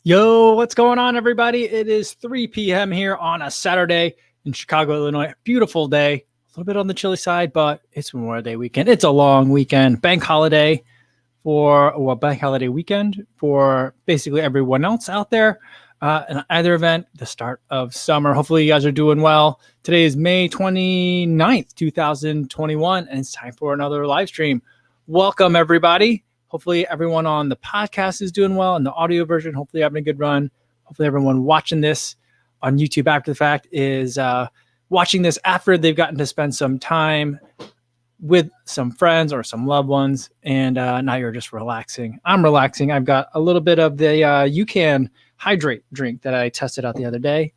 Yo, what's going on, everybody? It is 3 p.m. here on a Saturday in Chicago, Illinois. Beautiful day. A little bit on the chilly side, but it's Memorial Day weekend. It's a long weekend. Bank holiday weekend for basically everyone else out there. In either event, the start of summer. Hopefully, you guys are doing well. Today is May 29th, 2021, and it's time for another live stream. Welcome, everybody. Hopefully everyone on the podcast is doing well, and the audio version, hopefully having a good run. Hopefully everyone watching this on YouTube after the fact is watching this after they've gotten to spend some time with some friends or some loved ones, and now you're just relaxing. I'm relaxing. I've got a little bit of the You Can Hydrate drink that I tested out the other day.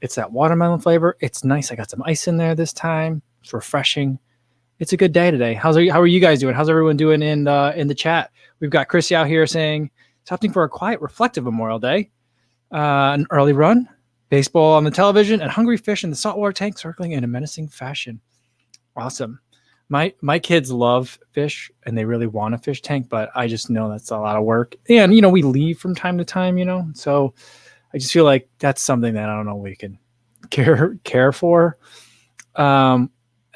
It's that watermelon flavor. It's nice. I got some ice in there this time. It's refreshing. It's a good day today. How are you guys doing? How's everyone doing in the chat? We've got Chrissy out here saying it's opting for a quiet, reflective Memorial Day, an early run, baseball on the television, and hungry fish in the saltwater tank circling in a menacing fashion. Awesome. My kids love fish and they really want a fish tank, but I just know that's a lot of work. And we leave from time to time, so I just feel like that's something that I don't know we can care for.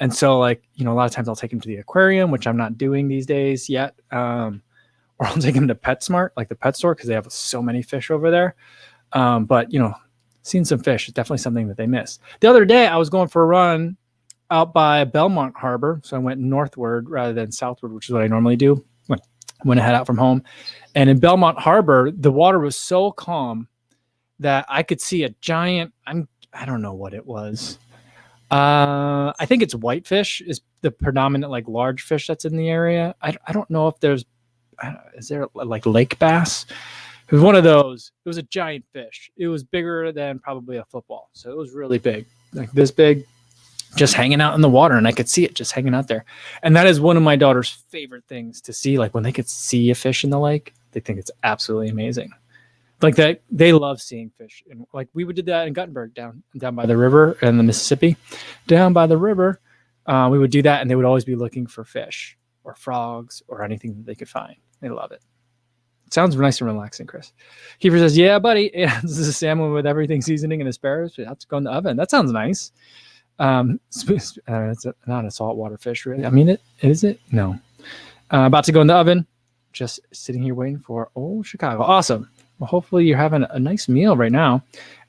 And so a lot of times I'll take him to the aquarium, which I'm not doing these days yet. Or I'll take him to PetSmart, like the pet store, because they have so many fish over there. But seeing some fish is definitely something that they miss. The other day I was going for a run out by Belmont Harbor. So I went northward rather than southward, which is what I normally do when I head out from home. And in Belmont Harbor, the water was so calm that I could see a giant, I don't know what it was. I think it's whitefish is the predominant large fish that's in the area. I don't know if is there lake bass? It was one of those. It was a giant fish. It was bigger than probably a football. So it was really big, like this big, just hanging out in the water. And I could see it just hanging out there. And that is one of my daughter's favorite things to see. Like when they could see a fish in the lake, they think it's absolutely amazing. Like that, they love seeing fish, and we would do that in Guttenberg down by the river and the Mississippi, down by the river. We would do that, and they would always be looking for fish or frogs or anything that they could find. They love it. Sounds nice and relaxing, Chris. Kiefer says, "Yeah, buddy, yeah, this is a salmon with everything seasoning and asparagus. We have to go in the oven. That sounds nice." It's not a saltwater fish, really. I mean, is it? No. About to go in the oven. Just sitting here waiting for old Chicago. Awesome. Well, hopefully you're having a nice meal right now.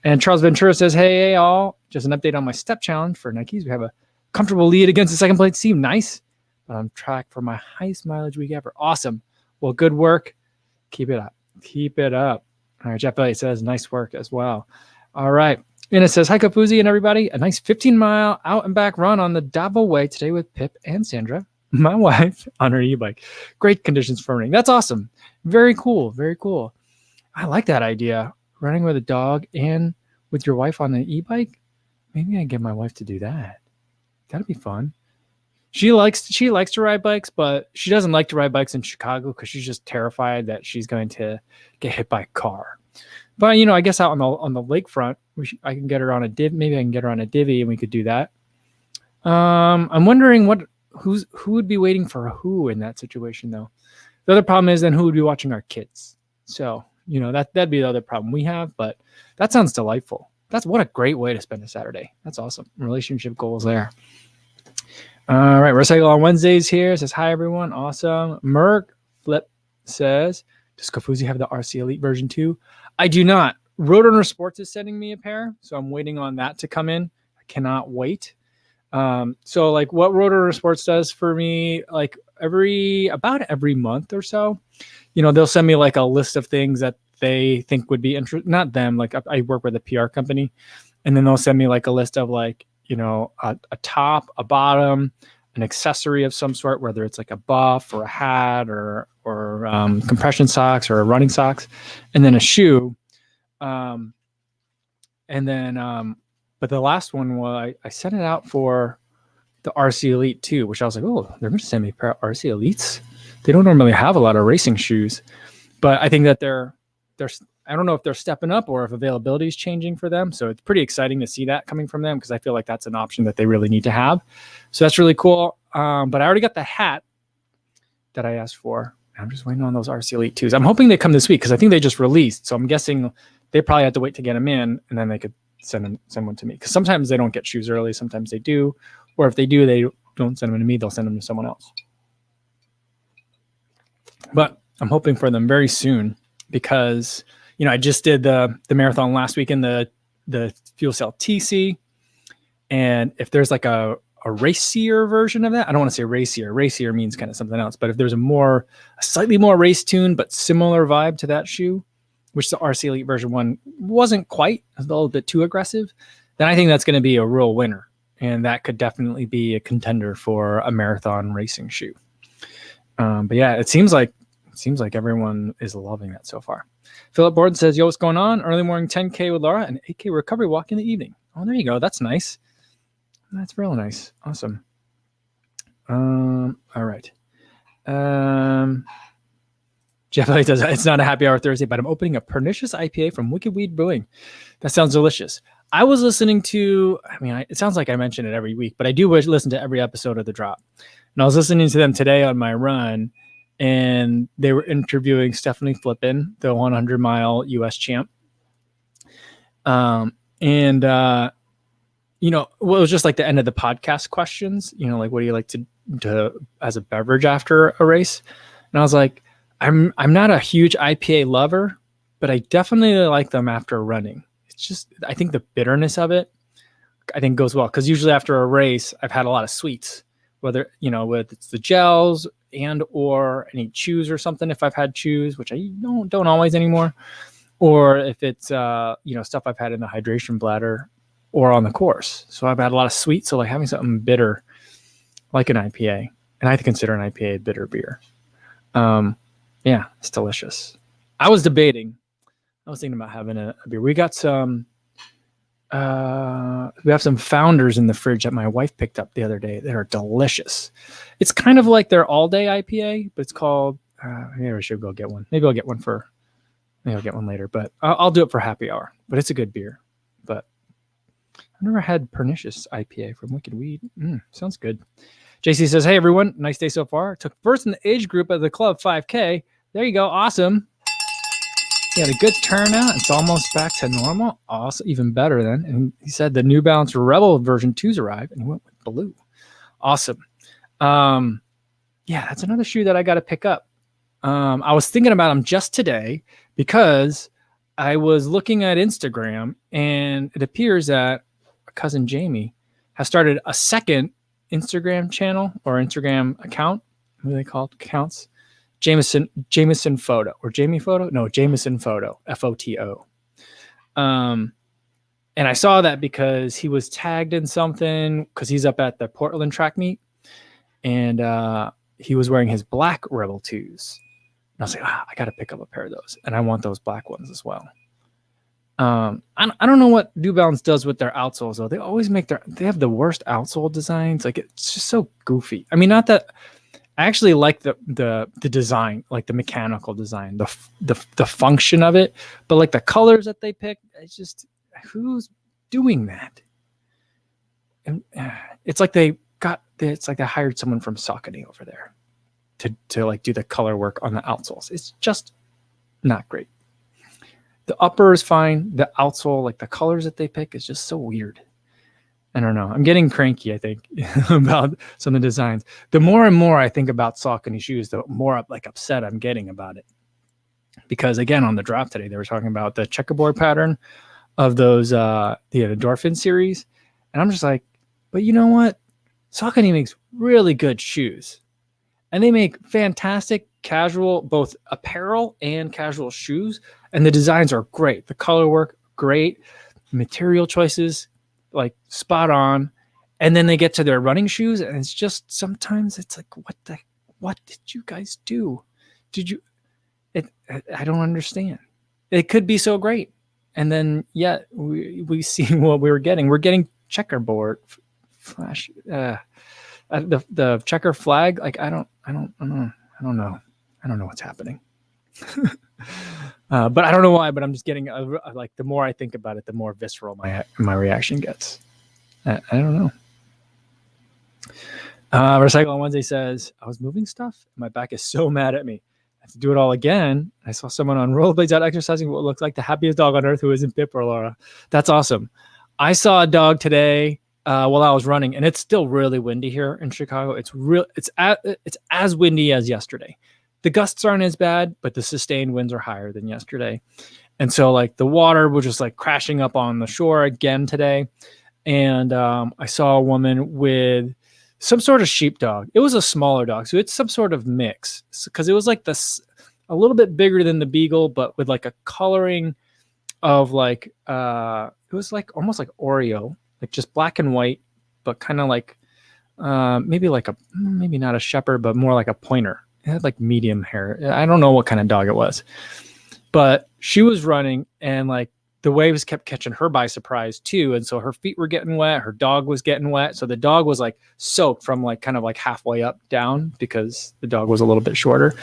And Charles Ventura says, hey, all. Just an update on my step challenge for Nikes. We have a comfortable lead against the second place team. Nice. But I'm track for my highest mileage week ever. Awesome. Well, good work. Keep it up. Keep it up. All right. Jeff Elliott says, nice work as well. All right. And it says, hi, Kofuzi and everybody. A nice 15-mile out and back run on the Davo Way today with Pip and Sandra, my wife, on her e-bike. Great conditions for running. That's awesome. Very cool. Very cool. I like that idea. Running with a dog and with your wife on an e-bike. Maybe I can get my wife to do that. That'd be fun. She likes to ride bikes, but she doesn't like to ride bikes in Chicago because she's just terrified that she's going to get hit by a car. But I guess out on the lakefront, I can get her on a div. Maybe I can get her on a divvy, and we could do that. I'm wondering who would be waiting for who in that situation, though. The other problem is then who would be watching our kids. So that'd be the other problem we have. But that sounds delightful. What a great way to spend a Saturday. That's awesome. Relationship goals there. All right, Recycle on Wednesdays here. Says, hi, everyone. Awesome. Merc Flip says, does Kofuzi have the RC Elite version 2? I do not. Roadrunner Sports is sending me a pair, so I'm waiting on that to come in. I cannot wait. So what Roadrunner Sports does for me, about every month or so, they'll send me a list of things that they think would be interesting. Not them. I work with a PR company, and then they'll send me a list of a top, a bottom, an accessory of some sort, whether it's a buff or a hat or compression socks or running socks, and then a shoe. But the last one was I sent it out for the RC Elite 2, which I was like, oh, they're going to send me a pair of RC Elites. They don't normally have a lot of racing shoes, but I think that they're I don't know if they're stepping up or if availability is changing for them. So it's pretty exciting to see that coming from them because I feel like that's an option that they really need to have. So that's really cool. But I already got the hat that I asked for. I'm just waiting on those RC Elite 2s. I'm hoping they come this week because I think they just released. So I'm guessing they probably have to wait to get them in, and then they could send one to me. Because sometimes they don't get shoes early. Sometimes they do. Or if they do, they don't send them to me. They'll send them to someone else. But I'm hoping for them very soon because, I just did the marathon last weekend, the Fuel Cell TC. And if there's like a racier version of that, I don't want to say racier. Racier means kind of something else. But if there's a slightly more race tuned, but similar vibe to that shoe, which the RC Elite version 1 wasn't quite, a little bit too aggressive, then I think that's going to be a real winner. And that could definitely be a contender for a marathon racing shoe. But yeah, it seems like everyone is loving that so far. Philip Borden says, yo, what's going on? Early morning 10K with Laura and 8K recovery walk in the evening. Oh, there you go. That's nice. That's real nice. Awesome. All right. Jeff says, it's not a happy hour Thursday, but I'm opening a pernicious IPA from Wicked Weed Brewing. That sounds delicious. I was listening to, it sounds like I mention it every week, but I do listen to every episode of The Drop. And I was listening to them today on my run, and they were interviewing Stephanie Flippin, the 100-mile U.S. champ. It was just like the end of the podcast questions, like, what do you like to as a beverage after a race? And I was like, I'm not a huge IPA lover, but I definitely like them after running. It's just, I think the bitterness of it, I think goes well. Cause usually after a race, I've had a lot of sweets, whether, whether it's the gels or any chews or something. If I've had chews, which I don't always anymore, or if it's, stuff I've had in the hydration bladder or on the course. So I've had a lot of sweets. So like having something bitter, like an IPA, and I consider an IPA a bitter beer. Yeah, it's delicious. I was thinking about having a beer. We got some, we have some Founders in the fridge that my wife picked up the other day. They are delicious. It's kind of like their all day IPA, but it's called, maybe I should go get one. Maybe I'll get one later, but I'll do it for happy hour, but it's a good beer. But I've never had pernicious IPA from Wicked Weed. Sounds good. JC says, hey, everyone. Nice day so far. Took first in the age group of the club 5K. There you go. Awesome. He had a good turnout. It's almost back to normal. Awesome. Even better then. And he said the New Balance Rebel version 2s arrived, and he went with blue. Awesome. Yeah, that's another shoe that I got to pick up. I was thinking about them just today because I was looking at Instagram, and it appears that our cousin Jamie has started a second Instagram channel or Instagram account. What do they call it? Accounts? Jameson Photo or Jamie Photo? No, Jameson Photo, FOTO. And I saw that because he was tagged in something because he's up at the Portland track meet, and he was wearing his black Rebel 2s. And I was like, I got to pick up a pair of those, and I want those black ones as well. I don't know what New Balance does with their outsoles though. They always they have the worst outsole designs. Like, it's just so goofy. Not that I actually like the design, like the mechanical design, the function of it, but like the colors that they pick, it's just, who's doing that? And it's like they hired someone from Saucony over there to like do the color work on the outsoles. It's just not great. The upper is fine. The outsole, like the colors that they pick, is just so weird. I don't know. I'm getting cranky, I think, about some of the designs. The more and more I think about Saucony shoes, the more like upset I'm getting about it. Because again, on the drop today, they were talking about the checkerboard pattern of those the Endorphin series. And I'm just like, but you know what? Saucony makes really good shoes. And they make fantastic casual, both apparel and casual shoes. And the designs are great. The color work, great. Material choices, like spot on. And then they get to their running shoes, and it's just, sometimes it's like, what did you guys do? I don't understand. It could be so great. And then, we see what we were getting. We're getting checkerboard flash, the checker flag. Like, I don't know. I don't know what's happening. But I don't know why, but I'm just getting like, the more I think about it, the more visceral my reaction gets. I don't know. Recycle on Wednesday says, I was moving stuff. My back is so mad at me. to do it all again. I saw someone on rollerblades out exercising what looks like the happiest dog on earth who isn't Pip or Laura. That's awesome. I saw a dog today while I was running, and it's still really windy here in Chicago. It's as windy as yesterday. The gusts aren't as bad, but the sustained winds are higher than yesterday. And so like the water was just like crashing up on the shore again today. And I saw a woman with some sort of sheepdog. It was a smaller dog, so it's some sort of mix, because it was like a little bit bigger than the beagle, but with like a coloring of like it was like almost like Oreo, like just black and white, but kind of like maybe not a shepherd, but more like a pointer. It had like medium hair. I don't know what kind of dog it was, but she was running, and like the waves kept catching her by surprise too. And so her feet were getting wet. Her dog was getting wet. So the dog was like soaked from like kind of like halfway up down, because the dog was a little bit shorter.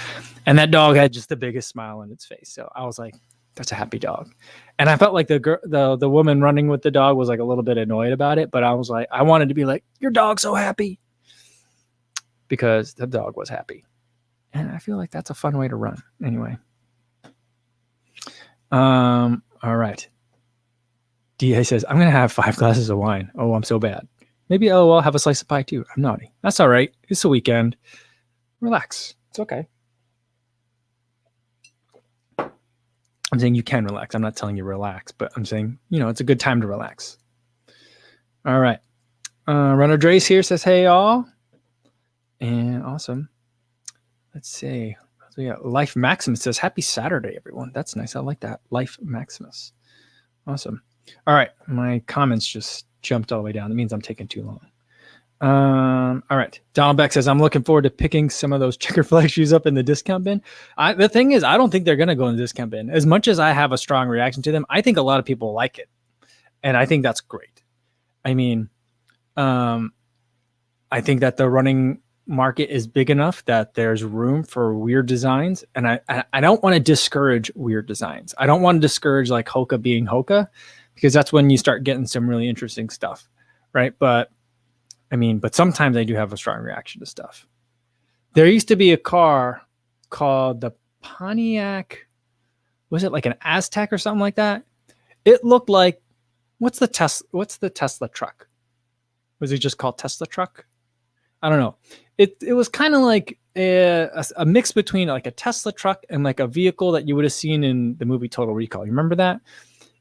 And that dog had just the biggest smile on its face. So I was like, that's a happy dog. And I felt like the woman running with the dog was like a little bit annoyed about it. But I was like, I wanted to be like, your dog's so happy, because the dog was happy. And I feel like that's a fun way to run anyway. All right. DA says, I'm going to have 5 glasses of wine. Oh, I'm so bad. Maybe I'll have a slice of pie too. I'm naughty. That's all right. It's a weekend. Relax. It's okay. I'm saying you can relax. I'm not telling you relax, but I'm saying, it's a good time to relax. All right. Runner Drace here says, hey, y'all. And awesome. Let's see. So yeah, Life Maximus says, happy Saturday, everyone. That's nice. I like that. Life Maximus. Awesome. All right. My comments just jumped all the way down. That means I'm taking too long. All right. Donald Beck says, I'm looking forward to picking some of those checker flag shoes up in the discount bin. The thing is, I don't think they're going to go in the discount bin. As much as I have a strong reaction to them, I think a lot of people like it. And I think that's great. I mean, I think that the running market is big enough that there's room for weird designs, and I don't want to discourage weird designs. I don't want to discourage like Hoka being Hoka, because that's when you start getting some really interesting stuff, right? But sometimes I do have a strong reaction to stuff. There used to be a car called the Pontiac, was it like an Aztec or something like that? It looked like, what's the Tesla truck? Was it just called Tesla truck? I don't know. It was kind of like a mix between like a Tesla truck and like a vehicle that you would have seen in the movie Total Recall. You remember that?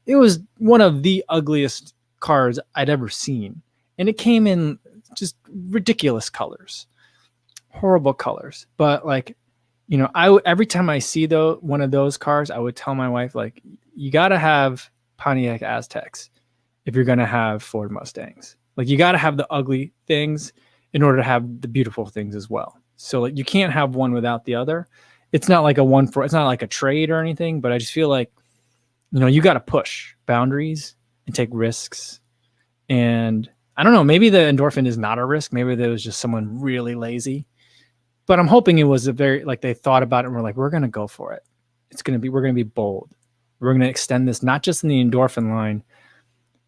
It was one of the ugliest cars I'd ever seen. And it came in just ridiculous colors, horrible colors. But like, every time I see one of those cars, I would tell my wife, like, you got to have Pontiac Aztecs if you're going to have Ford Mustangs. Like, you got to have the ugly things in order to have the beautiful things as well. So like, you can't have one without the other. It's not like it's not like a trade or anything, but I just feel like, you got to push boundaries and take risks. And I don't know, maybe the endorphin is not a risk. Maybe there was just someone really lazy, but I'm hoping it was they thought about it and were like, we're going to go for it. We're going to be bold. We're going to extend this, not just in the endorphin line.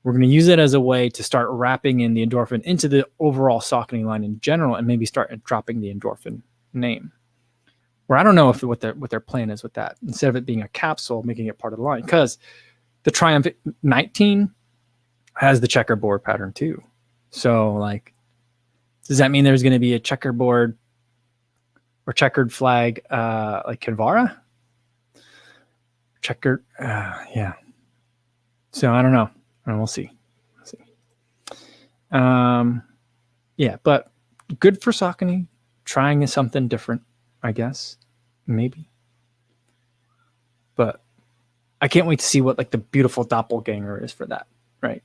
We're going to use it as a way to start wrapping in the endorphin into the overall Saucony line in general, and maybe start dropping the endorphin name. Or I don't know what their plan is with that. Instead of it being a capsule, making it part of the line, because the Triumph 19 has the checkerboard pattern too. So like, does that mean there's going to be a checkerboard or checkered flag like Kinvara? Checkered, yeah. So I don't know. We'll see. Yeah, but good for Saucony. Trying something different, I guess. Maybe. But I can't wait to see what like the beautiful doppelganger is for that, right?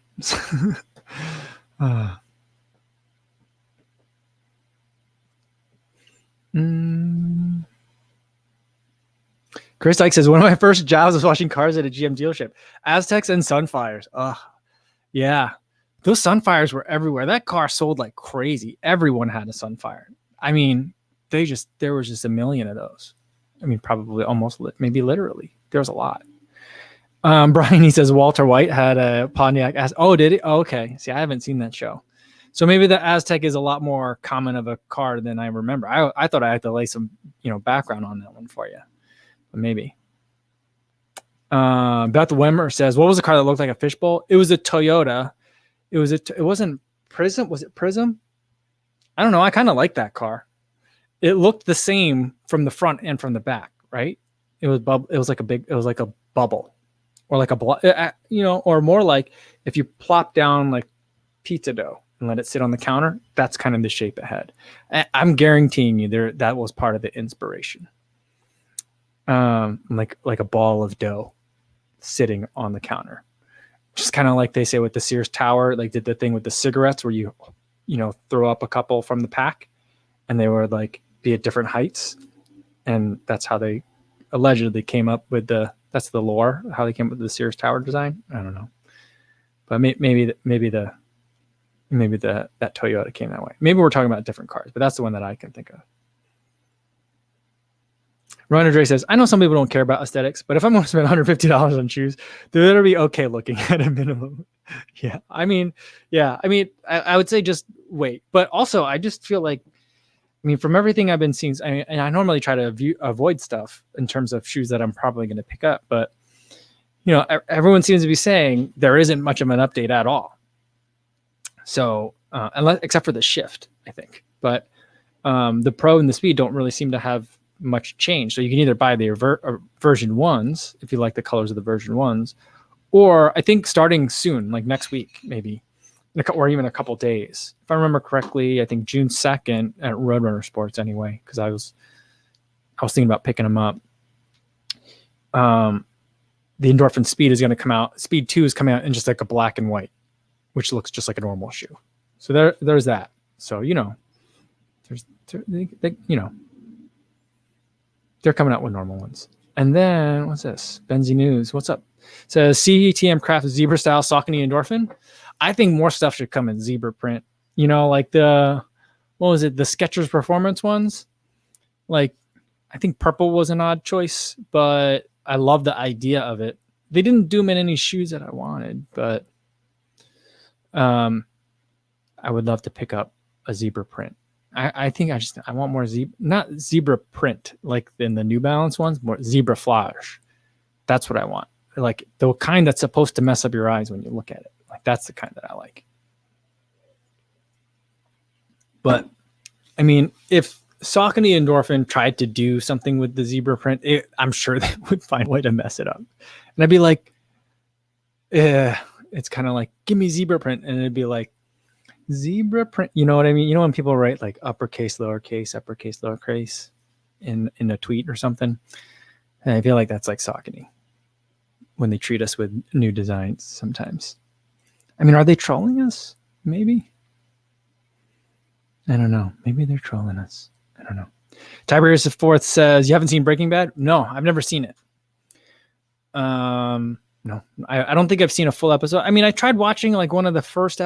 Chris Dyke says, one of my first jobs was washing cars at a GM dealership. Aztecs and Sunfires. Yeah. Those Sunfires were everywhere. That car sold like crazy. Everyone had a Sunfire. I mean, there was just a million of those. I mean, probably almost, maybe literally. There was a lot. Brian, he says Walter White had a Pontiac. Oh, did he? Oh, okay. See, I haven't seen that show. So maybe the Aztec is a lot more common of a car than I remember. I thought I had to lay some, background on that one for you. maybe. Beth Wimmer says, what was the car that looked like a fishbowl? It was a Toyota. It wasn't Prism. Was it Prism? I don't know. I kind of like that car. It looked the same from the front and from the back, right? It was like a bubble, or like or more like if you plop down like pizza dough and let it sit on the counter, that's kind of the shape it had. I'm guaranteeing you that was part of the inspiration. Like a ball of dough sitting on the counter. Just kind of like they say with the Sears Tower, like did the thing with the cigarettes where you throw up a couple from the pack and they were like be at different heights. And that's how they allegedly came up with that's the lore, how they came up with the Sears Tower design. I don't know. But maybe that Toyota came that way. Maybe we're talking about different cars, but that's the one that I can think of. Ron Andre says, I know some people don't care about aesthetics, but if I'm going to spend $150 on shoes, they better be okay looking at a minimum. Yeah. I would say just wait. But also, I just feel like, from everything I've been seeing, and I normally try to avoid stuff in terms of shoes that I'm probably going to pick up. But, everyone seems to be saying there isn't much of an update at all. So, except for the Shift, I think. But the Pro and the Speed don't really seem to have much change. So you can either buy the version 1s if you like the colors of the version 1s, or I think starting soon, like next week, maybe, or even a couple days. If I remember correctly, I think June 2nd at Roadrunner Sports anyway, because I was thinking about picking them up. The Endorphin Speed is going to come out. Speed 2 is coming out in just like a black and white, which looks just like a normal shoe. So there's that. So, they're coming out with normal ones. And then what's this? Benzie News. What's up? It says CTM Craft Zebra Style Saucony Endorphin. I think more stuff should come in zebra print. Like the Skechers Performance ones. Like, I think purple was an odd choice, but I love the idea of it. They didn't do them in any shoes that I wanted, but I would love to pick up a zebra print. I think I want more not zebra print like in the New Balance ones, more zebra flash. That's what I want. Like the kind that's supposed to mess up your eyes when you look at it. Like that's the kind that I like. But if Saucony Endorphin tried to do something with the zebra print, I'm sure they would find a way to mess it up. And I'd be like, it's kind of like, give me zebra print. And it'd be like, zebra print, you know what I mean? When people write like uppercase, lowercase in a tweet or something, and I feel like that's like Saucony when they treat us with new designs sometimes. Are they trolling us? Maybe. I don't know. Maybe they're trolling us. I don't know. Tiberius the Fourth says, you haven't seen Breaking Bad? No, I've never seen it. No, I don't think I've seen a full episode. I tried watching like one of the first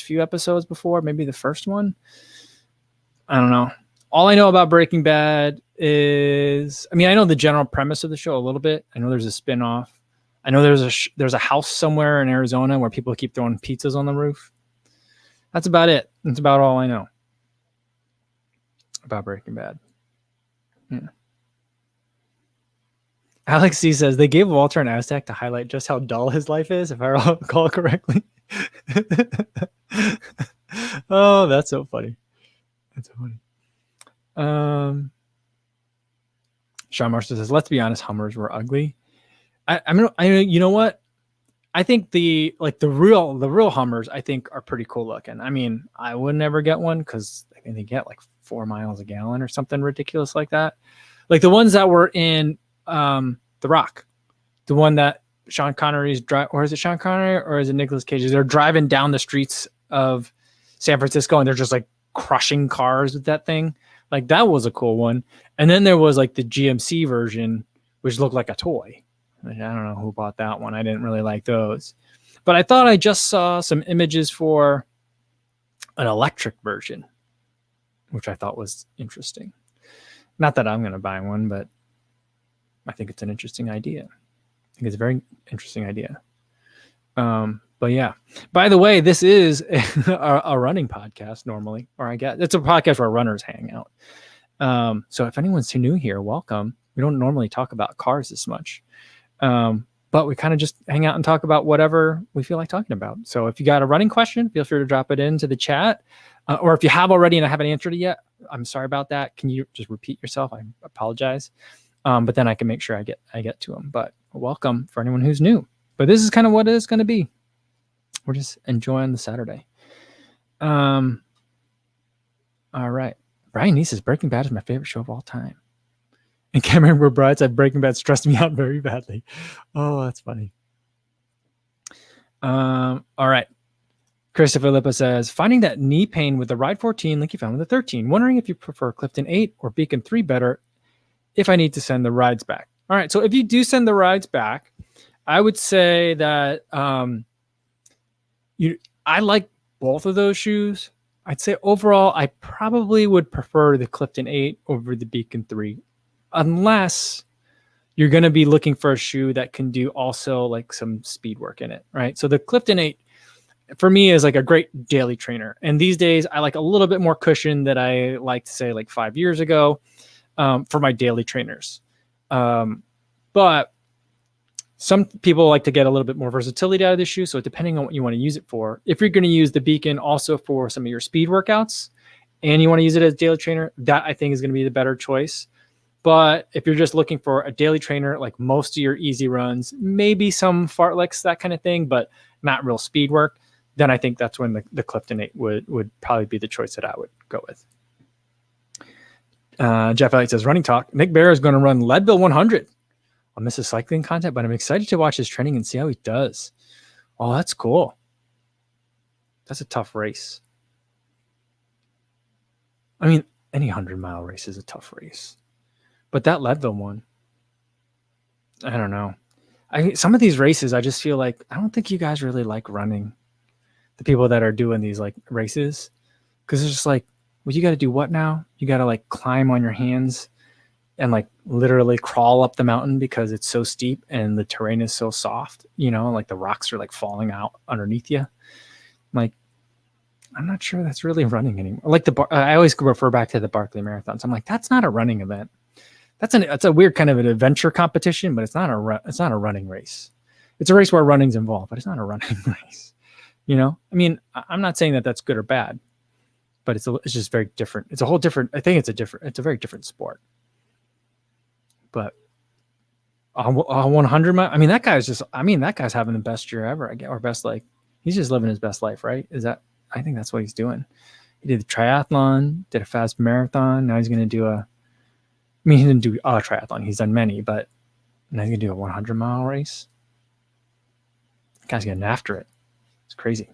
few episodes before, maybe the first one. I don't know. All I know about Breaking Bad is, I know the general premise of the show a little bit. I know there's a spinoff. I know there's a house somewhere in Arizona where people keep throwing pizzas on the roof. That's about it. That's about all I know about Breaking Bad. Yeah. Alex C says they gave Walter an Aztec to highlight just how dull his life is, if I recall correctly. Oh, that's so funny. That's so funny. Sean Marshall says, let's be honest, Hummers were ugly. You know what? I think the real Hummers, I think, are pretty cool looking. I would never get one because I think they get like 4 miles a gallon or something ridiculous like that. Like the ones that were in The Rock, the one that Sean Connery's or is it Sean Connery or is it Nicolas Cage? They're driving down the streets of San Francisco and they're just like crushing cars with that thing. Like that was a cool one. And then there was like the GMC version, which looked like a toy. I don't know who bought that one. I didn't really like those, but I thought I just saw some images for an electric version, which I thought was interesting. Not that I'm going to buy one, but I think it's an interesting idea. I think it's a very interesting idea. But yeah, by the way, this is a running podcast normally, or I guess it's a podcast where runners hang out. So if anyone's too new here, welcome. We don't normally talk about cars this much. But we kind of just hang out and talk about whatever we feel like talking about. So if you got a running question, feel free to drop it into the chat. Or if you have already and I haven't answered it yet, I'm sorry about that. Can you just repeat yourself? I apologize. But then I can make sure I get to them. But welcome for anyone who's new. But this is kind of what it is going to be. We're just enjoying the Saturday. All right. Brian Neese says Breaking Bad is my favorite show of all time. And Cameron McBride said Breaking Bad stressed me out very badly. Oh, that's funny. All right. Christopher Lippa says, finding that knee pain with the Ride 14 like you found with the 13. Wondering if you prefer Clifton 8 or Beacon 3 better if I need to send the rides back. All right. So if you do send the rides back, I would say that I like both of those shoes. I'd say overall, I probably would prefer the Clifton 8 over the Beacon 3. Unless you're going to be looking for a shoe that can do also like some speed work in it, right? So the Clifton 8 for me is like a great daily trainer. And these days I like a little bit more cushion that I like to say like 5 years ago for my daily trainers. But some people like to get a little bit more versatility out of the shoe. So depending on what you want to use it for, if you're going to use the Beacon also for some of your speed workouts and you want to use it as a daily trainer, that I think is going to be the better choice. But if you're just looking for a daily trainer, like most of your easy runs, maybe some fartleks, that kind of thing, but not real speed work, then I think that's when the Clifton 8 would probably be the choice that I would go with. Jeff Elliott says, running talk. Nick Bear is going to run Leadville 100. I'll miss his cycling content, but I'm excited to watch his training and see how he does. Oh, that's cool. That's a tough race. I mean, any 100-mile race is a tough race. But that Leadville one, I don't know. Some of these races, I just feel like I don't think you guys really like running. The people that are doing these like races, because it's just like, well, you got to do what now? You got to like climb on your hands and like literally crawl up the mountain because it's so steep and the terrain is so soft. You know, like the rocks are like falling out underneath you. Like, I'm not sure that's really running anymore. Like I always refer back to the Barkley Marathons. I'm like, that's not a running event. That's a weird kind of an adventure competition, but it's not a running race. It's a race where running's involved, but it's not a running race. You know, I mean, I'm not saying that that's good or bad, but it's just very different. It's a whole different. I think it's a very different sport. But a 100 mile. I mean, that guy's having the best year ever. Or best, like he's just living his best life, right? I think that's what he's doing. He did the triathlon, did a fast marathon. Now he's going to do he didn't do a triathlon. He's done many, but now he's going to do a 100-mile race. The guy's getting after it. It's crazy.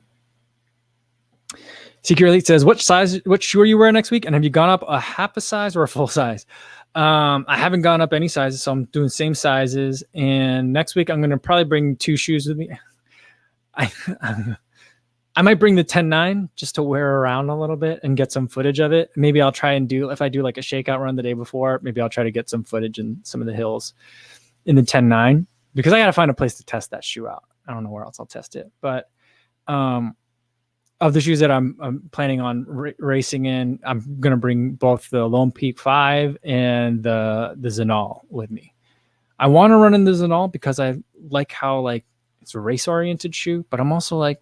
Secret Elite says, what shoe are you wearing next week? And have you gone up a half a size or a full size? I haven't gone up any sizes, so I'm doing same sizes. And next week, I'm going to probably bring 2 shoes with me. I might bring the 10.9 just to wear around a little bit and get some footage of it. Maybe I'll try and if I do like a shakeout run the day before, maybe I'll try to get some footage in some of the hills in the 10.9 because I got to find a place to test that shoe out. I don't know where else I'll test it, but of the shoes that I'm planning on racing in, I'm going to bring both the Lone Peak 5 and the Zenal with me. I want to run in the Zenal because I like how like it's a race oriented shoe, but I'm also like,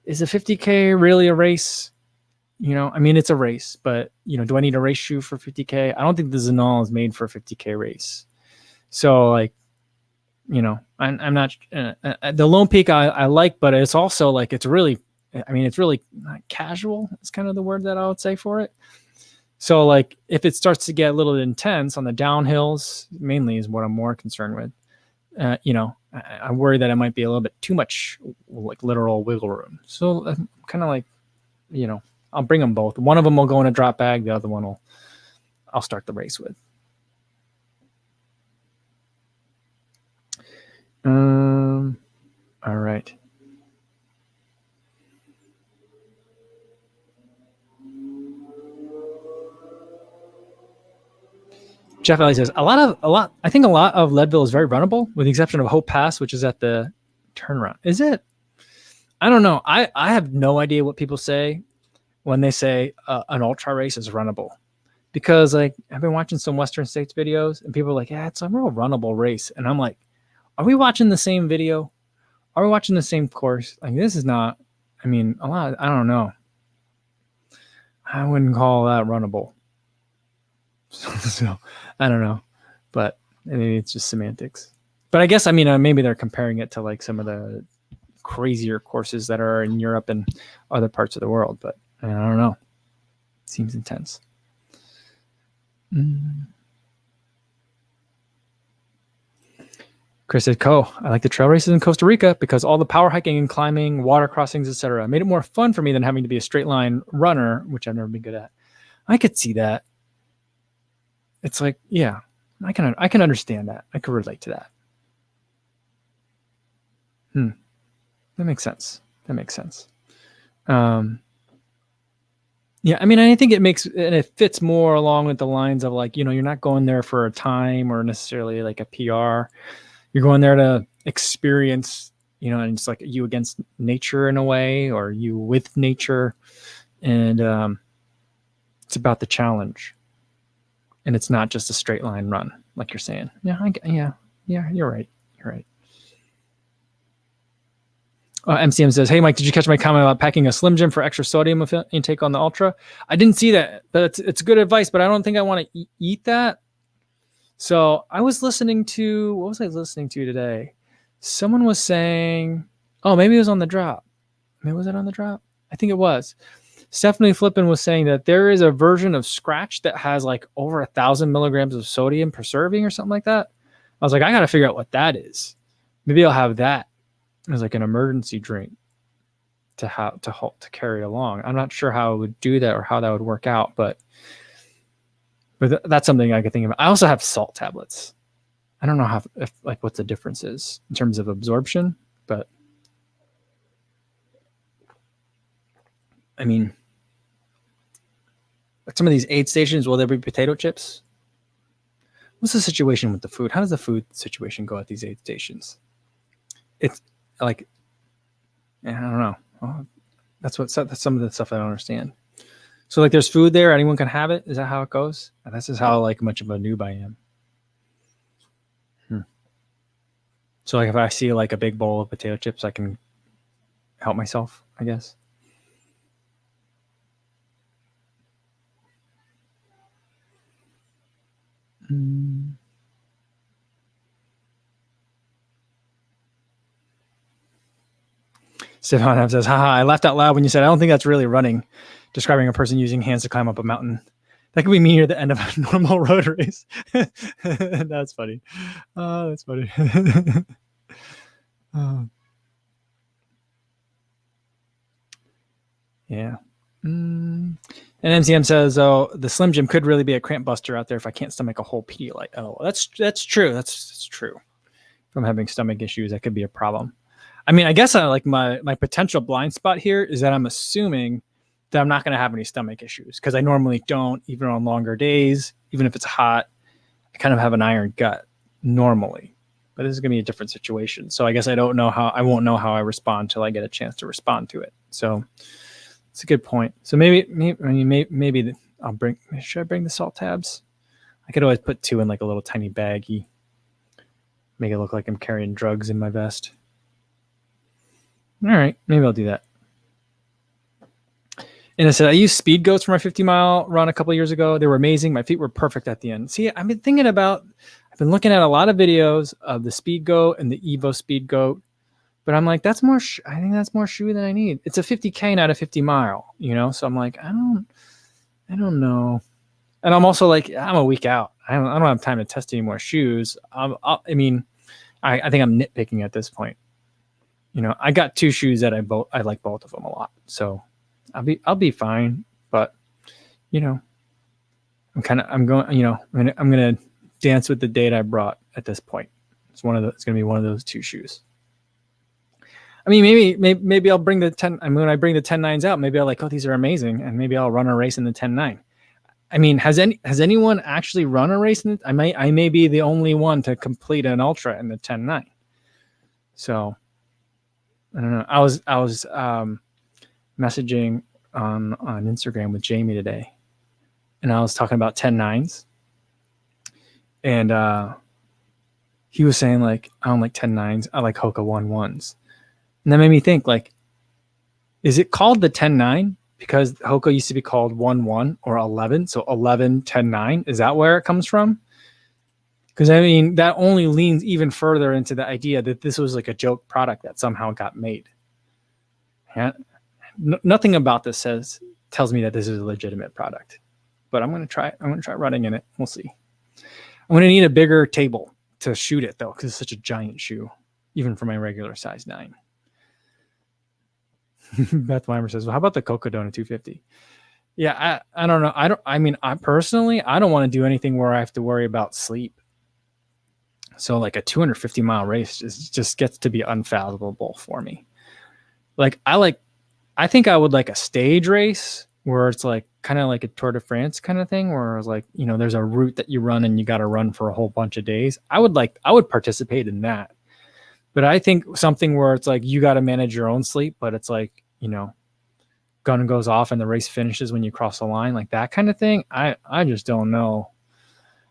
is a 50K really a race? You know, I mean, it's a race, but you know, do I need a race shoe for 50K? I don't think the Zenal is made for a 50K race. So like, you know, I'm not the Lone Peak I like, but it's also like, it's really not casual. It's kind of the word that I would say for it. So like, if it starts to get a little intense on the downhills, mainly is what I'm more concerned with. You know, I worry that it might be a little bit too much like literal wiggle room. So I'm kind of like, you know, I'll bring them both. One of them will go in a drop bag. The other one I'll start the race with. All right. Jeff Ellie says, I think a lot of Leadville is very runnable with the exception of Hope Pass, which is at the turnaround. Is it? I don't know. I have no idea what people say when they say an ultra race is runnable. because like I've been watching some Western States videos and people are like, yeah, it's a real runnable race. And I'm like, are we watching the same video? Are we watching the same course? Like this is not, I mean, I don't know. I wouldn't call that runnable. So I don't know, but maybe it's just semantics. But I guess, I mean, maybe they're comparing it to like some of the crazier courses that are in Europe and other parts of the world, but I don't know. It seems intense. Chris said, I like the trail races in Costa Rica because all the power hiking and climbing, water crossings, etc. made it more fun for me than having to be a straight line runner, which I've never been good at. I could see that. It's like, yeah, I can understand that. I could relate to that. That makes sense. Yeah, I mean, I think it fits more along with the lines of like, you're not going there for a time or necessarily like a PR. You're going there to experience, and it's like you against nature in a way, or you with nature, and it's about the challenge, and it's not just a straight line run like you're saying. Yeah, you're right. MCM says, hey, Mike, did you catch my comment about packing a Slim Jim for extra sodium intake on the Ultra? I didn't see that, but it's good advice, but I don't think I want to eat that. So I was listening to, what was I listening to today? Someone was saying, oh, maybe it was on the drop. Maybe was it on the drop? I think it was. Stephanie Flippin was saying that there is a version of Scratch that has like over 1,000 milligrams of sodium per serving or something like that. I was like, I got to figure out what that is. Maybe I'll have that as like an emergency drink to carry along. I'm not sure how I would do that or how that would work out, but that's something I could think of. I also have salt tablets. I don't know what the difference is in terms of absorption, but I mean, at some of these aid stations, will there be potato chips? What's the situation with the food? How does the food situation go at these aid stations? It's like, I don't know. That's some of the stuff I don't understand. So like there's food there, anyone can have it. Is that how it goes? And this is how like much of a noob I am. So like if I see like a big bowl of potato chips, I can help myself, I guess. Stefan says, haha, I laughed out loud when you said, I don't think that's really running, describing a person using hands to climb up a mountain. That could be me near the end of a normal road race. That's funny. Oh, that's funny. Yeah. And MCM says, oh, the Slim Jim could really be a cramp buster out there if I can't stomach a whole Pedialyte. Oh, that's true. That's true. If I'm having stomach issues, that could be a problem. I mean, I guess like my potential blind spot here is that I'm assuming that I'm not going to have any stomach issues because I normally don't, even on longer days, even if it's hot. I kind of have an iron gut normally, but this is going to be a different situation. So I guess I won't know how I respond till I get a chance to respond to it. So it's a good point. So maybe should I bring the salt tabs? I could always put 2 in like a little tiny baggie, make it look like I'm carrying drugs in my vest. All right, maybe I'll do that. And I said, I used speed goats for my 50-mile run a couple of years ago. They were amazing. My feet were perfect at the end. See, I've been looking at a lot of videos of the speed goat and the Evo speed goat, but I'm like, I think that's more shoe than I need. It's a 50K, not a 50-mile, So I'm like, I don't know. And I'm also like, I'm a week out. I don't have time to test any more shoes. I think I'm nitpicking at this point. I got 2 shoes that I like both of them a lot. So I'll be fine, but I'm going to dance with the date I brought at this point. It's going to be one of those 2 shoes. I mean, maybe I'll bring the 10. I mean, when I bring the 10.9s out, maybe I'll like, oh, these are amazing. And maybe I'll run a race in the 10.9. I mean, has anyone actually run a race in it? I may be the only one to complete an ultra in the 10.9. So I don't know. I was messaging on Instagram with Jamie today, and I was talking about 10.9s, and he was saying like, I don't like 10.9s, I like Hoka 1.1s, and that made me think like, is it called the 10.9 because Hoka used to be called 1.1 or 11? So 11, 10.9, is that where it comes from? Because I mean, that only leans even further into the idea that this was like a joke product that somehow got made. Yeah. Nothing about this tells me that this is a legitimate product, but I'm going to try running in it. We'll see. I'm going to need a bigger table to shoot it though, because it's such a giant shoe, even for my regular size 9. Beth Weimer says, well, how about the Cocodona 250? Yeah, I don't know. I personally don't want to do anything where I have to worry about sleep. So like a 250-mile race just gets to be unfathomable for me. Like I think I would like a stage race where it's like kind of like a Tour de France kind of thing, where it's like, you know, there's a route that you run and you got to run for a whole bunch of days. I would participate in that. But I think something where it's like you got to manage your own sleep, but it's like, you know, gun goes off and the race finishes when you cross the line, like that kind of thing. I just don't know.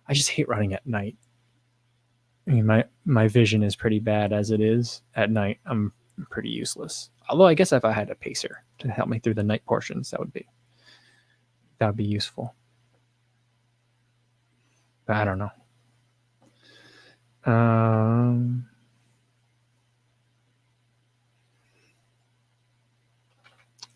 I just hate running at night. I mean, my vision is pretty bad as it is at night. I'm pretty useless. Although I guess if I had a pacer to help me through the night portions, that would be useful. But I don't know.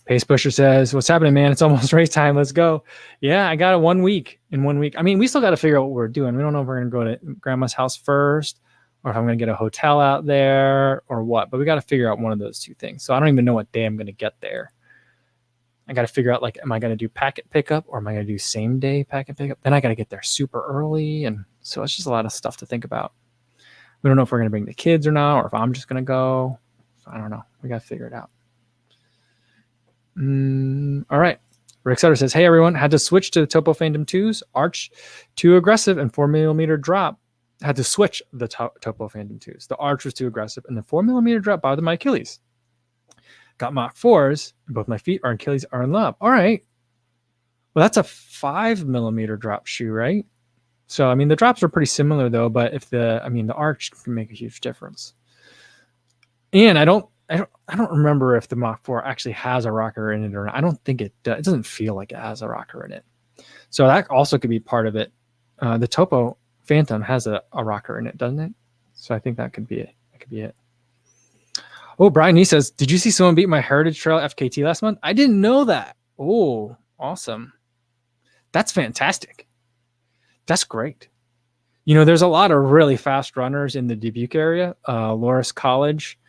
Pace Pusher says, what's happening, man? It's almost race time. Let's go. Yeah, I got it 1 week. In 1 week. I mean, we still got to figure out what we're doing. We don't know if we're going to go to grandma's house first or if I'm going to get a hotel out there or what. But we got to figure out one of those two things. So I don't even know what day I'm going to get there. I got to figure out, like, am I going to do packet pickup or am I going to do same day packet pickup? Then I got to get there super early. And so it's just a lot of stuff to think about. We don't know if we're going to bring the kids or not, or if I'm just going to go. So I don't know. We got to figure it out. All right. Rick Sutter says, hey, everyone, had to switch to the Topo Phantom 2s. Arch too aggressive and 4mm drop. Had to switch the Topo Phantom 2s. The arch was too aggressive and the 4mm drop bothered my Achilles. Got Mach 4s and both my feet or Achilles are in love. All right. Well, that's a 5mm drop shoe, right? So, I mean, the drops are pretty similar though, but the arch can make a huge difference. And I don't remember if the Mach 4 actually has a rocker in it or not. I don't think it does. It doesn't feel like it has a rocker in it. So that also could be part of it. The Topo Phantom has a rocker in it, doesn't it? So I think that could be it. That could be it. Oh, Brian Nee says, did you see someone beat my Heritage Trail FKT last month? I didn't know that. Oh, awesome. That's fantastic. That's great. You know, there's a lot of really fast runners in the Dubuque area. Loras College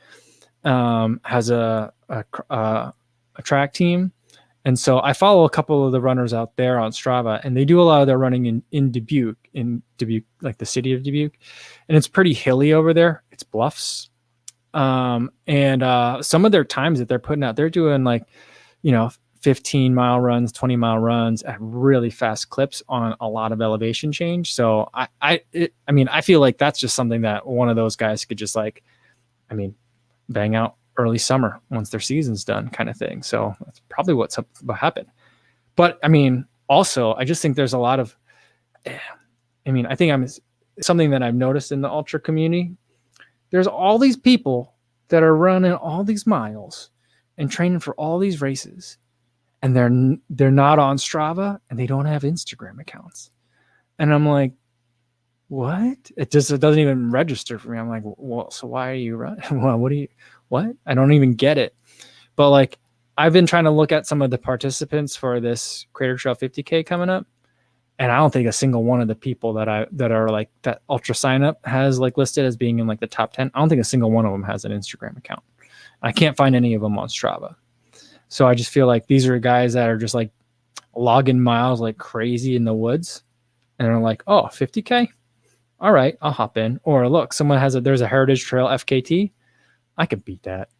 has a track team, and so I follow a couple of the runners out there on Strava, and they do a lot of their running in Dubuque, like the city of Dubuque, and it's pretty hilly over there. It's bluffs, and some of their times that they're putting out, they're doing like, you know, 15-mile runs, 20-mile runs at really fast clips on a lot of elevation change. So I feel like that's just something that one of those guys could just like, bang out early summer once their season's done, kind of thing. So that's probably what's about to happen. But also, I just think there's a lot of, I think something that I've noticed in the ultra community. There's all these people that are running all these miles and training for all these races, and they're not on Strava and they don't have Instagram accounts. And I'm like, what? It doesn't even register for me. I'm like, well, so why are you running? Well, what? I don't even get it. But like, I've been trying to look at some of the participants for this Crater Trail 50K coming up, and I don't think a single one of the people that are like that ultra sign up has like listed as being in like the top 10. I don't think a single one of them has an Instagram account. I can't find any of them on Strava. So I just feel like these are guys that are just like logging miles like crazy in the woods, and they're like, oh, 50K. All right, I'll hop in. Or look, there's a Heritage Trail FKT. I could beat that.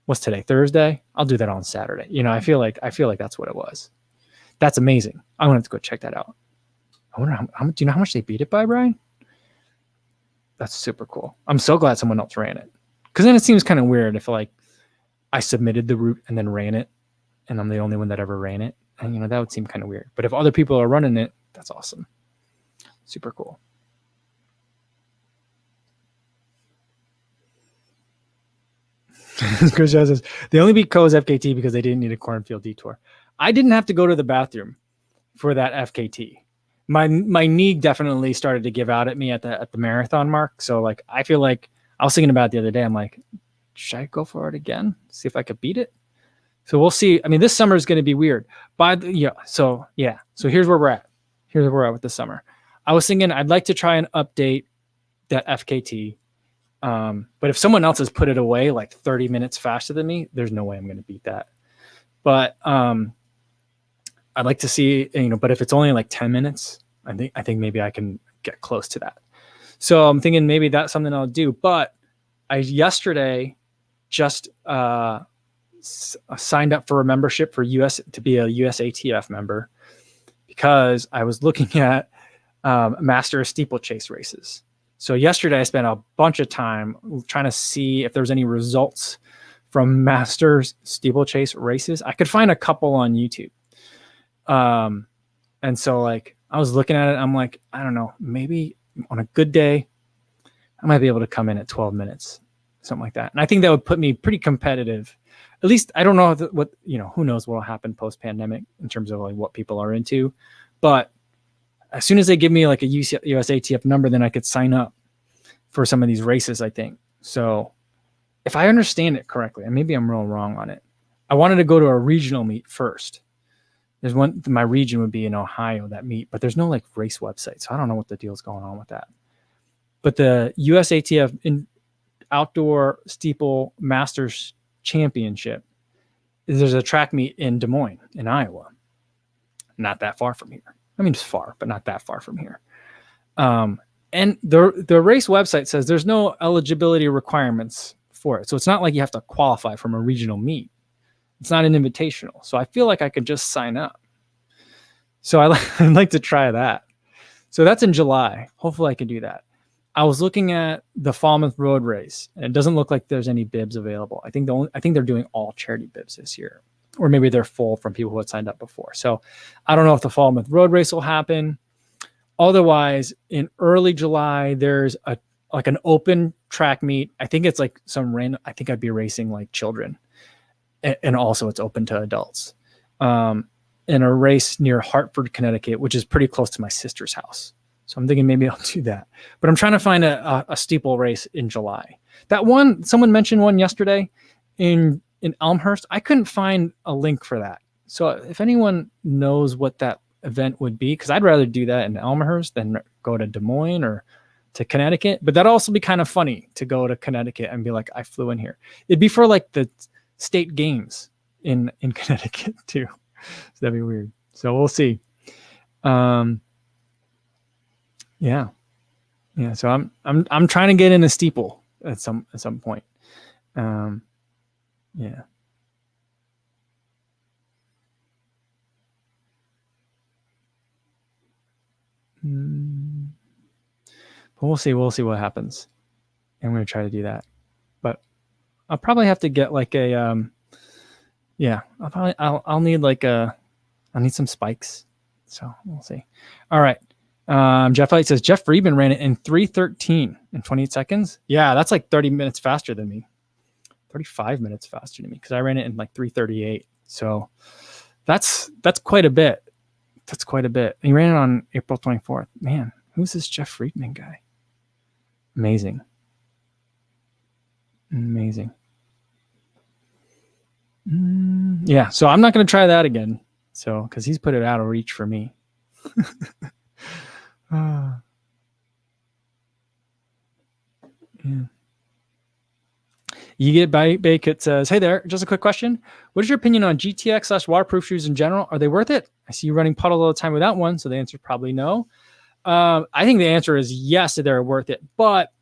What's today? Thursday? I'll do that on Saturday. You know, I feel like that's what it was. That's amazing. I'm gonna have to go check that out. I wonder do you know how much they beat it by, Brian? That's super cool. I'm so glad someone else ran it. Because then it seems kind of weird if like I submitted the route and then ran it, and I'm the only one that ever ran it. And, that would seem kind of weird. But if other people are running it, that's awesome. Super cool. Chris says, they only beat Co's FKT because they didn't need a cornfield detour. I didn't have to go to the bathroom for that FKT. My knee definitely started to give out at me at the marathon mark. So like, I feel like I was thinking about it the other day. I'm like, should I go for it again? See if I could beat it. So we'll see. I mean, this summer is going to be weird. So here's where we're at. Here's where we're at with the summer. I was thinking I'd like to try and update that FKT. But if someone else has put it away like 30 minutes faster than me, there's no way I'm going to beat that. But I'd like to see, but if it's only like 10 minutes, I think maybe I can get close to that. So I'm thinking maybe that's something I'll do. But I yesterday just signed up for a membership for to be a USATF member, because I was looking at master steeplechase races. So yesterday I spent a bunch of time trying to see if there was any results from Masters steeplechase races. I could find a couple on YouTube. And so like I was looking at it, I'm like, I don't know, maybe on a good day, I might be able to come in at 12 minutes, something like that. And I think that would put me pretty competitive. At least I don't know who knows what will happen post-pandemic in terms of like what people are into. But as soon as they give me like a USATF number, then I could sign up for some of these races, I think. So if I understand it correctly, and maybe I'm real wrong on it, I wanted to go to a regional meet first. There's one, my region would be in Ohio, that meet, but there's no like race website. So I don't know what the deal's going on with that. But the USATF in Outdoor Steeple Masters Championship, there's a track meet in Des Moines in Iowa. Not that far from here. I mean, it's far, but not that far from here. And the race website says there's no eligibility requirements for it. So it's not like you have to qualify from a regional meet. It's not an invitational. So I feel like I could just sign up. So I'd like to try that. So that's in July. Hopefully I can do that. I was looking at the Falmouth Road Race, and it doesn't look like there's any bibs available. I think they're doing all charity bibs this year, or maybe they're full from people who had signed up before. So I don't know if the Falmouth Road Race will happen. Otherwise, in early July, there's an open track meet. I think it's like some random. I think I'd be racing like children, and also it's open to adults. In a race near Hartford, Connecticut, which is pretty close to my sister's house. So I'm thinking maybe I'll do that. But I'm trying to find a steeple race in July. That one, someone mentioned one yesterday in Elmhurst. I couldn't find a link for that. So if anyone knows what that event would be, because I'd rather do that in Elmhurst than go to Des Moines or to Connecticut. But that'd also be kind of funny to go to Connecticut and be like, I flew in here. It'd be for like the state games in Connecticut too. So that'd be weird. So we'll see. Yeah. So I'm trying to get in a steeple at some point. Yeah. But we'll see what happens. I'm going to try to do that, but I'll probably have to get like a, I'll need like I'll need some spikes. So we'll see. All right. Jeff Light says Jeff Friedman ran it in 3:13 in 28 seconds. Yeah, that's like 30 minutes faster than me. 35 minutes faster than me, because I ran it in like 3:38. So that's quite a bit. That's quite a bit. And he ran it on April 24th. Man, who's this Jeff Friedman guy? Amazing. Yeah, so I'm not going to try that again. So, because he's put it out of reach for me. Yeah. You get Bakit says, hey there, just a quick question. What is your opinion on GTX/waterproof shoes in general? Are they worth it? I see you running puddle all the time without one, so the answer is probably no. I think the answer is yes, they're worth it, but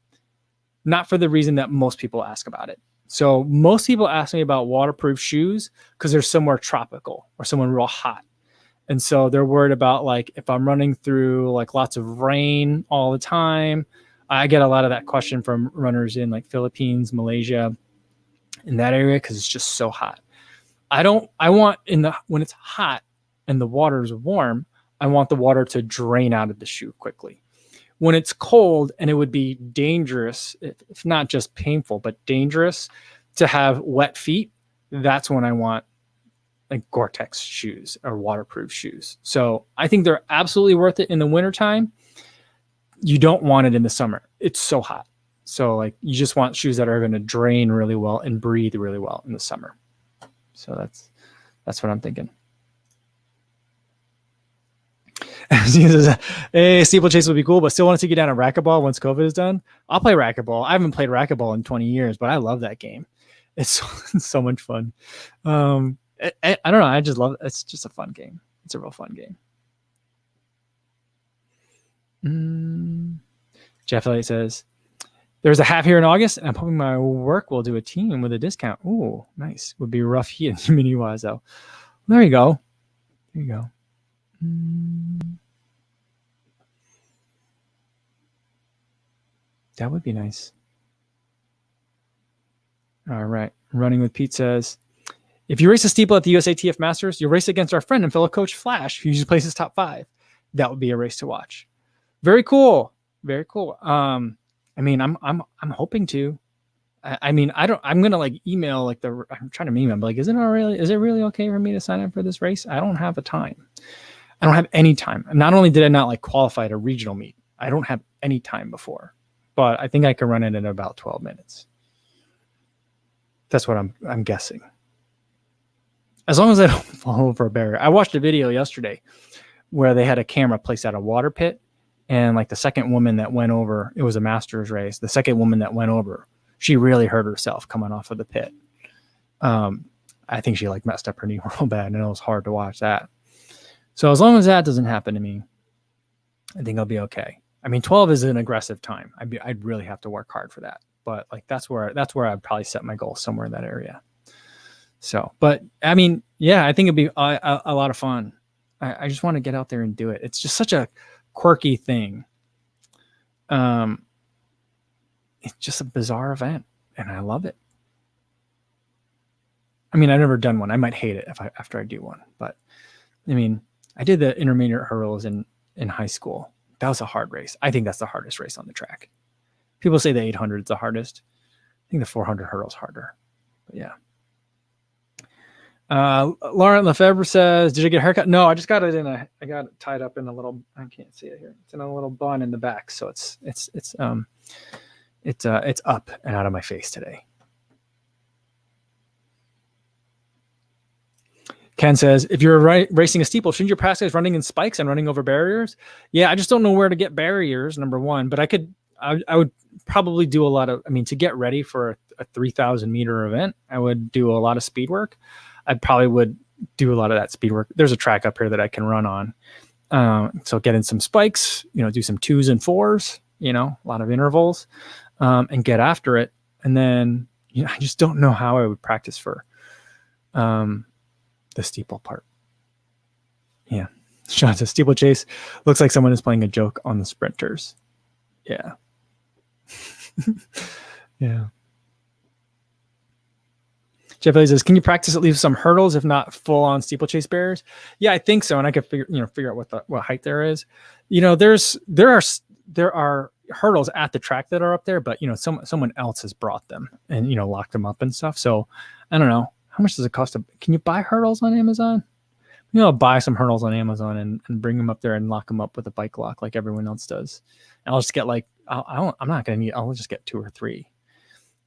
not for the reason that most people ask about it. So most people ask me about waterproof shoes because they're somewhere tropical or somewhere real hot. And so they're worried about like, if I'm running through like lots of rain all the time. I get a lot of that question from runners in like Philippines, Malaysia, in that area, because it's just so hot. When it's hot and the water is warm, I want the water to drain out of the shoe quickly. When it's cold, and it would be dangerous, if not just painful, but dangerous to have wet feet, that's when I want like Gore-Tex shoes or waterproof shoes. So I think they're absolutely worth it in the wintertime. You don't want it in the summer. It's so hot. So like you just want shoes that are going to drain really well and breathe really well in the summer. So that's what I'm thinking. Hey, steeplechase would be cool, but still want to take you down a racquetball once COVID is done. I'll play racquetball. I haven't played racquetball in 20 years, but I love that game. It's so much fun. I don't know. I just love it. It's just a fun game. It's a real fun game. Jeff Elliott says, there's a half here in August, and I'm hoping my work will do a team with a discount. Ooh, nice. Would be rough heat and humidity-wise, though. There you go. There you go. That would be nice. All right. Running with Pete says, if you race a steeple at the USATF Masters, you'll race against our friend and fellow coach Flash, who usually places top 5. That would be a race to watch. Very cool. Very cool. I mean, I'm hoping to. I'm gonna like email like I'm trying to email, but like, is it really okay for me to sign up for this race? I don't have a time. I don't have any time. Not only did I not like qualify at a regional meet, I don't have any time before, but I think I can run it in about 12 minutes. That's what I'm guessing. As long as I don't fall over a barrier. I watched a video yesterday where they had a camera placed at a water pit, and like the second woman that went over, it was a Masters race. The second woman that went over, she really hurt herself coming off of the pit. I think she like messed up her knee real bad, and it was hard to watch that. So as long as that doesn't happen to me, I think I'll be okay. I mean, 12 is an aggressive time. I'd really have to work hard for that. But like that's where I'd probably set my goal, somewhere in that area. So, but I mean, yeah, I think it'd be a lot of fun. I just want to get out there and do it. It's just such a quirky thing. It's just a bizarre event, and I love it. I mean, I've never done one. I might hate it after I do one, but I mean, I did the intermediate hurdles in high school. That was a hard race. I think that's the hardest race on the track. People say the 800 is the hardest. I think the 400 hurdle is harder. But yeah. Lauren Lefebvre says, did you get a haircut? No, I just got it I got it tied up in a little, I can't see it here. It's in a little bun in the back. So it's up and out of my face today. Ken says, if you're racing a steeple, shouldn't your practice running in spikes and running over barriers? Yeah, I just don't know where to get barriers, number one. But I would probably do a lot of, to get ready for a 3,000 meter event, I would do a lot of speed work. I probably would do a lot of that speed work. There's a track up here that I can run on. So get in some spikes, do some 2s and 4s, a lot of intervals, and get after it. And then, I just don't know how I would practice for the steeple part. Yeah. Sean says, steeplechase looks like someone is playing a joke on the sprinters. Yeah. Yeah. Jeff Ellie says, can you practice at least some hurdles, if not full on steeplechase barriers? Yeah, I think so. And I could figure out what height there is. There are hurdles at the track that are up there, but someone else has brought them and locked them up and stuff. So I don't know. How much does it cost can you buy hurdles on Amazon? I'll buy some hurdles on Amazon and bring them up there and lock them up with a bike lock like everyone else does. And I'll just get I'll just get 2 or 3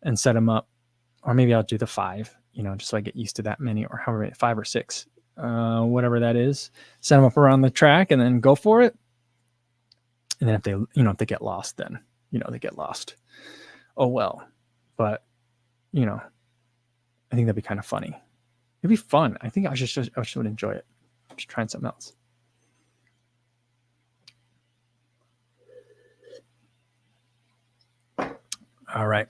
and set them up. Or maybe I'll do the 5, just so I get used to that many, or however, 5 or 6, whatever that is. Set them up around the track and then go for it. And then if they get lost, then, they get lost. Oh, well. But, I think that'd be kind of funny. It'd be fun. I think I should enjoy it. Just trying something else. All right.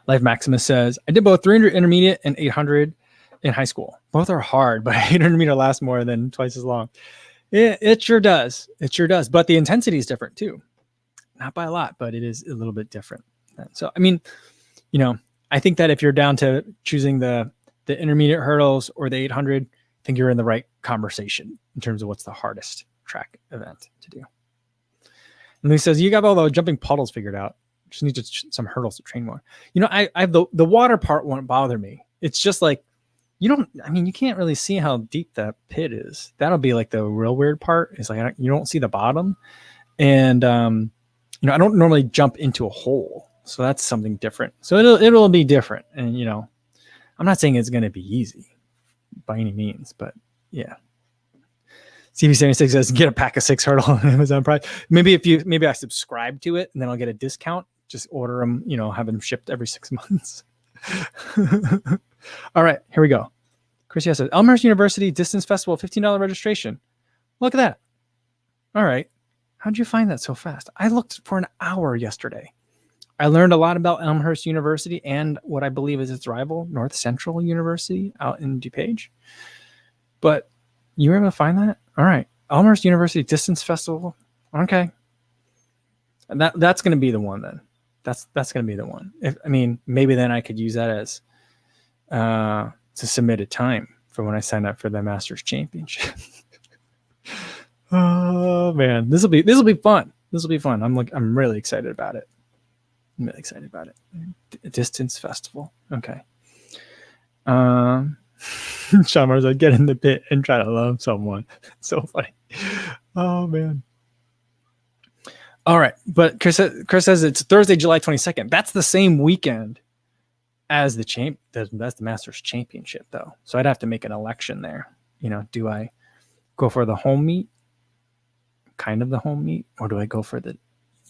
Life Maximus says, I did both 300 intermediate and 800 in high school. Both are hard, but 800 meter lasts more than twice as long. It sure does. It sure does. But the intensity is different too. Not by a lot, but it is a little bit different. So, I think that if you're down to choosing the intermediate hurdles or the 800, I think you're in the right conversation in terms of what's the hardest track event to do. And he says, you got all the jumping puddles figured out. Just need some hurdles to train more. You know, I have the water part won't bother me. It's just like, you can't really see how deep that pit is. That'll be like the real weird part, is like, you don't see the bottom. And, I don't normally jump into a hole. So that's something different. So it'll be different. And, I'm not saying it's going to be easy by any means, but yeah. CV76 says, get a pack of 6 hurdle on Amazon Prime. Maybe I subscribe to it and then I'll get a discount. Just order them, have them shipped every 6 months. All right, here we go. Chris says, Elmhurst University Distance Festival, $15 registration. Look at that. All right. How'd you find that so fast? I looked for an hour yesterday. I learned a lot about Elmhurst University and what I believe is its rival, North Central University out in DuPage. But you were able to find that? All right. Elmhurst University Distance Festival. Okay. And that's going to be the one then. That's going to be the one. Maybe then I could use that as to submit a time for when I sign up for the Masters Championship. Oh man, this will be fun. This will be fun. I'm really excited about it. Distance Festival. Okay. Sean Mars said, get in the pit and try to love someone. So funny. Oh man. All right, but Chris says it's Thursday, July 22nd. That's the same weekend as that's the Masters Championship, though. So I'd have to make an election there. Do I go for the home meet, kind of the home meet, or do I go for the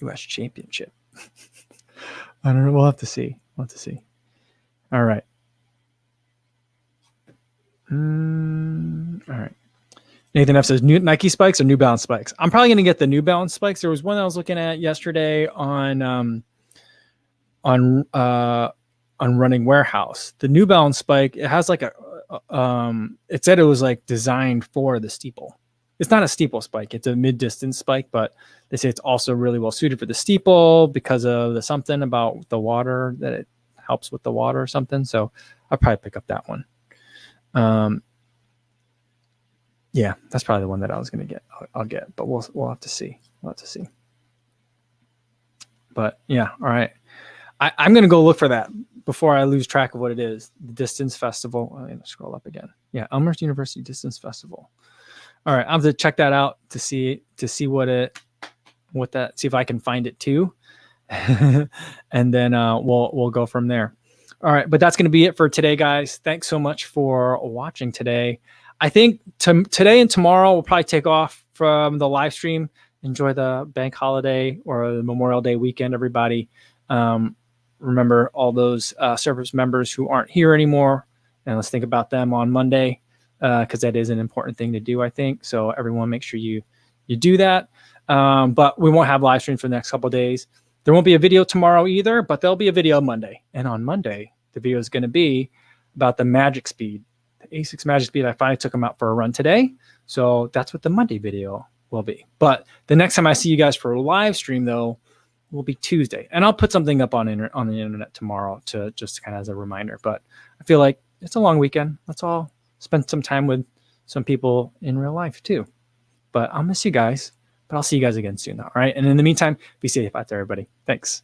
U.S. Championship? I don't know. We'll have to see. All right. All right. Nathan F says, new Nike spikes or New Balance spikes? I'm probably going to get the New Balance spikes. There was one I was looking at yesterday on Running Warehouse. The New Balance spike, it has like it said it was like designed for the steeple. It's not a steeple spike. It's a mid-distance spike, but they say it's also really well suited for the steeple because of the something about the water, that it helps with the water or something. So I'll probably pick up that one. Yeah, that's probably the one that I was going to get. I'll get, but we'll have to see. But yeah, all right. I'm going to go look for that before I lose track of what it is. The Distance Festival. I'm going to scroll up again. Yeah, Elmhurst University Distance Festival. All right, I'm going to check that out to see see if I can find it too, and then we'll go from there. All right, but that's going to be it for today, guys. Thanks so much for watching today. I think today and tomorrow we'll probably take off from the live stream. Enjoy the bank holiday or the Memorial Day weekend, everybody. Remember all those service members who aren't here anymore, and let's think about them on Monday, because that is an important thing to do, I think. So everyone, make sure you do that. But we won't have live stream for the next couple of days. There won't be a video tomorrow either, but there'll be a video Monday. And on Monday, the video is going to be about the Magic Speed. ASICS Magic Speed. I finally took them out for a run today. So that's what the Monday video will be. But the next time I see you guys for a live stream, though, will be Tuesday. And I'll put something up on the internet tomorrow to just kind of as a reminder. But I feel like it's a long weekend. Let's all spend some time with some people in real life too. But I'll miss you guys. But I'll see you guys again soon. All right. And in the meantime, be safe out there, everybody. Thanks.